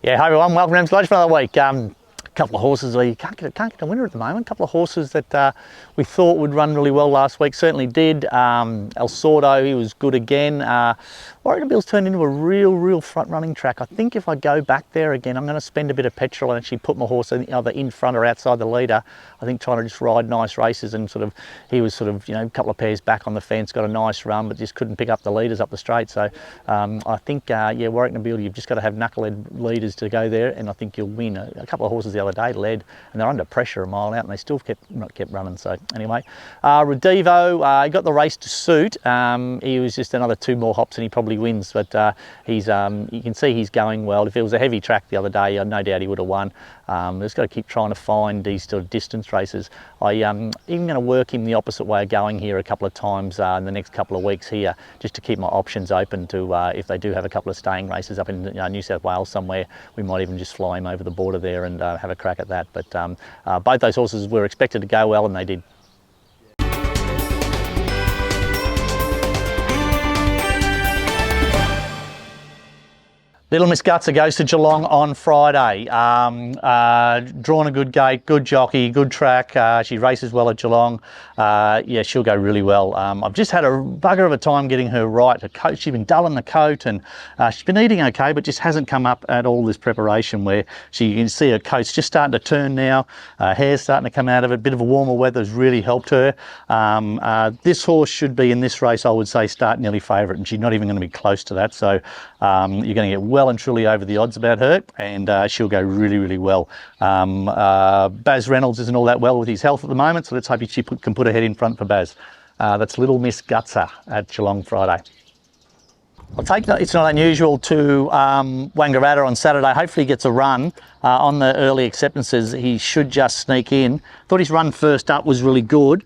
Yeah, hi everyone, welcome to Emsley Lodge for another week. A couple of horses, we can't get a winner at the moment. A couple of horses that we thought would run really well last week, certainly did. El Sordo, he was good again. Warriorville's turned into a real front running track. I think if I go back there again, I'm going to spend a bit of petrol and actually put my horse either in front or outside the leader. I think trying to just ride nice races and he was a couple of pairs back on the fence, got a nice run, but just couldn't pick up the leaders up the straight. So I think, Warriorville, you've just got to have knucklehead leaders to go there, and I think you'll win. A couple of horses the other day led, and they're under pressure a mile out, and they still kept running. So anyway, Redivo, he got the race to suit. He was just another 2 more hops and he probably wins, but he's you can see he's going well. If it was a heavy track the other day, no doubt he would have won. Just got to keep trying to find these sort of distance races. I'm even going to work him the opposite way of going here a couple of times in the next couple of weeks here, just to keep my options open to if they do have a couple of staying races up in New South Wales somewhere, we might even just fly him over the border there and have a crack at that. But both those horses were expected to go well, and they did. Little Miss Gutsa goes to Geelong on Friday. Drawn a good gate, good jockey, good track. She races well at Geelong. Yeah, she'll go really well. I've just had a bugger of a time getting her right. Her coat, she's been dull in the coat, and she's been eating okay, but just hasn't come up at all this preparation where you can see her coat's just starting to turn now. Hair's starting to come out of it. A bit of a warmer weather's really helped her. This horse should be in this race, I would say, start nearly favourite, and she's not even going to be close to that. So you're going to get well and truly over the odds about her, and she'll go really well. Baz Reynolds isn't all that well with his health at the moment, so let's hope she can put her head in front for Baz. That's Little Miss Gutsa at Geelong Friday. I'll take It's Not Unusual to Wangaratta on Saturday. Hopefully he gets a run. On the early acceptances, he should just sneak in. Thought his run first up was really good.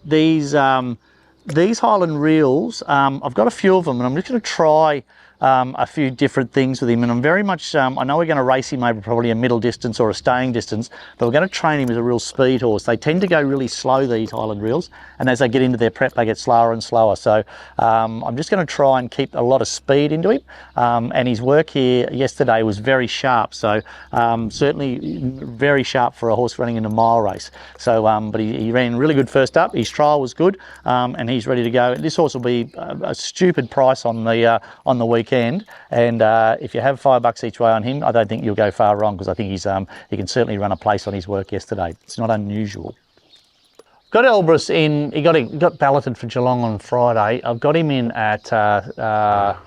These Highland Reels, I've got a few of them, and I'm just going to try a few different things with him, and I'm very much, I know we're going to race him over probably a middle distance or a staying distance, but we're going to train him as a real speed horse. They tend to go really slow, these Highland Reels, and as they get into their prep, they get slower and slower. So I'm just going to try and keep a lot of speed into him, and his work here yesterday was very sharp, so certainly very sharp for a horse running in a mile race. So, but he ran really good first up. His trial was good, and he's ready to go. This horse will be a stupid price on the weekend, and if you have $5 each way on him, I don't think you'll go far wrong, because I think he can certainly run a place on his work yesterday. It's Not Unusual. Got Elbrus in. He got balloted for Geelong on Friday. I've got him in at a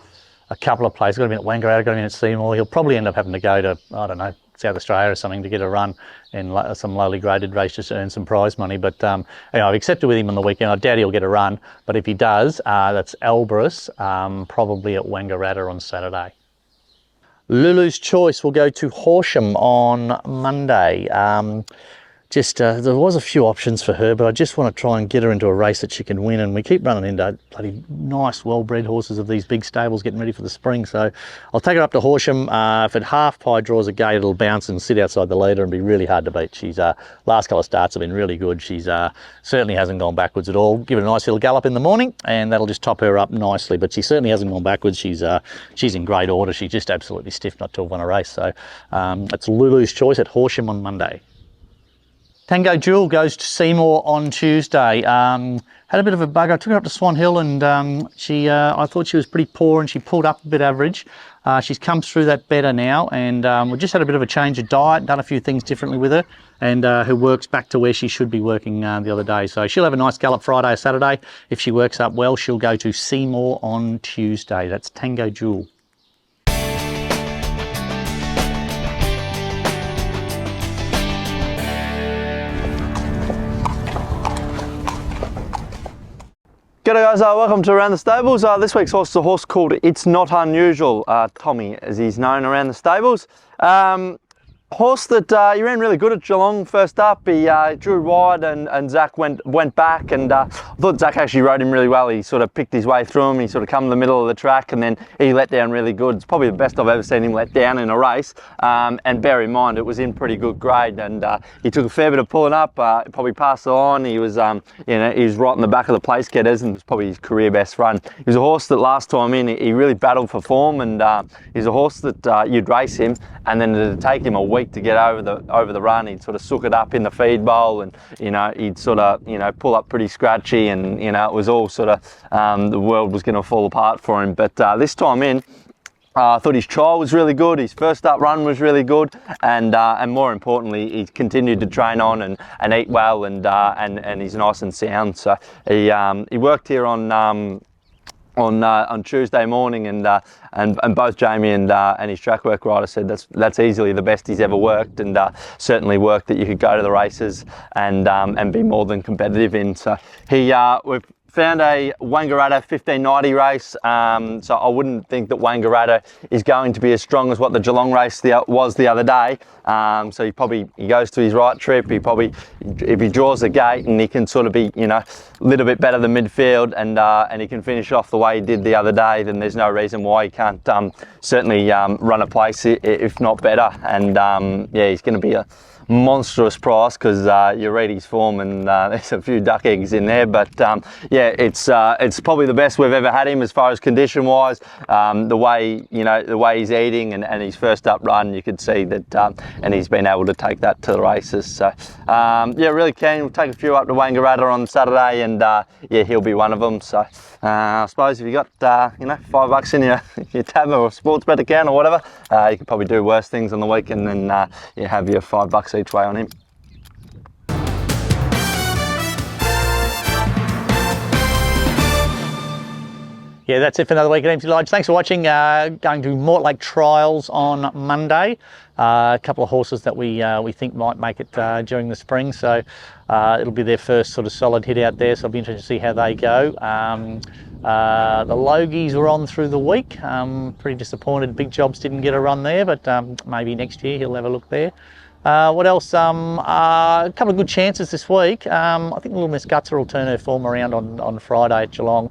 couple of places. Got him in at Wangaratta, got him in at Seymour. He'll probably end up having to go to, I don't know, South Australia or something to get a run in some lowly graded race just to earn some prize money. But I've accepted with him on the weekend. I doubt he'll get a run, but if he does, that's Elbrus, probably at Wangaratta on Saturday. Lulu's Choice will go to Horsham on Monday. There was a few options for her, but I just want to try and get her into a race that she can win, and we keep running into bloody nice, well-bred horses of these big stables getting ready for the spring. So I'll take her up to Horsham. If at half pie draws a gate, it'll bounce and sit outside the leader and be really hard to beat. She's last couple of starts have been really good. She's certainly hasn't gone backwards at all. Give it a nice little gallop in the morning, and that'll just top her up nicely. But she certainly hasn't gone backwards. She's in great order. She's just absolutely stiff not to have won a race. So it's Lulu's Choice at Horsham on Monday. Tango Jewel goes to Seymour on Tuesday. Had a bit of a bug. I took her up to Swan Hill, and I thought she was pretty poor, and she pulled up a bit average. She's come through that better now, and we just had a bit of a change of diet, done a few things differently with her, and her work's back to where she should be working the other day. So she'll have a nice gallop Friday or Saturday. If she works up well, she'll go to Seymour on Tuesday. That's Tango Jewel. G'day guys, welcome to Around the Stables. This week's horse is a horse called It's Not Unusual. Tommy, as he's known around the stables. Horse that he ran really good at Geelong first up. He drew wide and Zach went back, and I thought Zach actually rode him really well. He sort of picked his way through him. He sort of come to the middle of the track, and then he let down really good. It's probably the best I've ever seen him let down in a race. And bear in mind, it was in pretty good grade, and he took a fair bit of pulling up. Probably passed the line. He was, he was right in the back of the place getters, and it was probably his career best run. He was a horse that last time in, he really battled for form, and he's a horse that you'd race him, and then it'd take him a week to get over the run. He'd sort of sook it up in the feed bowl, and he'd sort of pull up pretty scratchy, and it was all sort of the world was going to fall apart for him. But this time in, I thought his trial was really good. His first up run was really good, and more importantly, he continued to train on and eat well, and he's nice and sound. So he worked here on Tuesday morning, and both Jamie and his track work rider said that's easily the best he's ever worked, and certainly work that you could go to the races and be more than competitive in. So we've found a Wangaratta 1590 race, so I wouldn't think that Wangaratta is going to be as strong as what the Geelong race was the other day. So he goes to his right trip. If he draws the gate and he can sort of be a little bit better than midfield, and he can finish off the way he did the other day, then there's no reason why he can't certainly run a place, if not better. And he's going to be a monstrous price, because you read his form, and there's a few duck eggs in there. But it's probably the best we've ever had him as far as condition wise. The way he's eating and his first up run, you could see that, and he's been able to take that to the races. So really keen. We'll take a few up to Wangaratta on Saturday, and he'll be one of them. So I suppose if you got $5 in your tab or sports bet account or whatever, you could probably do worse things on the weekend than have your $5 each way on him. Yeah, that's it for another week at Emsley Lodge. Thanks for watching. Going to Mortlake trials on Monday. A couple of horses that we think might make it during the spring, so it'll be their first sort of solid hit out there, so I'll be interested to see how they go. The Logies were on through the week. Pretty disappointed Big Jobs didn't get a run there, but maybe next year he'll have a look there. What else? A couple of good chances this week. I think Little Miss Gutser will turn her form around on Friday at Geelong.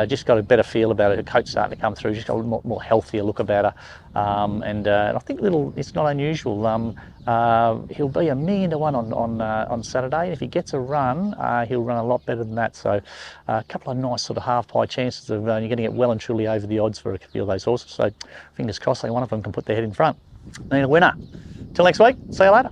Just got a better feel about her. Her coach starting to come through. Just got a more healthier look about her. And I think it's not unusual. He'll be $1 million to 1 on Saturday. And if he gets a run, he'll run a lot better than that. So a couple of nice sort of half pie chances of you're going to get well and truly over the odds for a few of those horses. So fingers crossed, one of them can put their head in front. Need a winner. Till next week, see you later.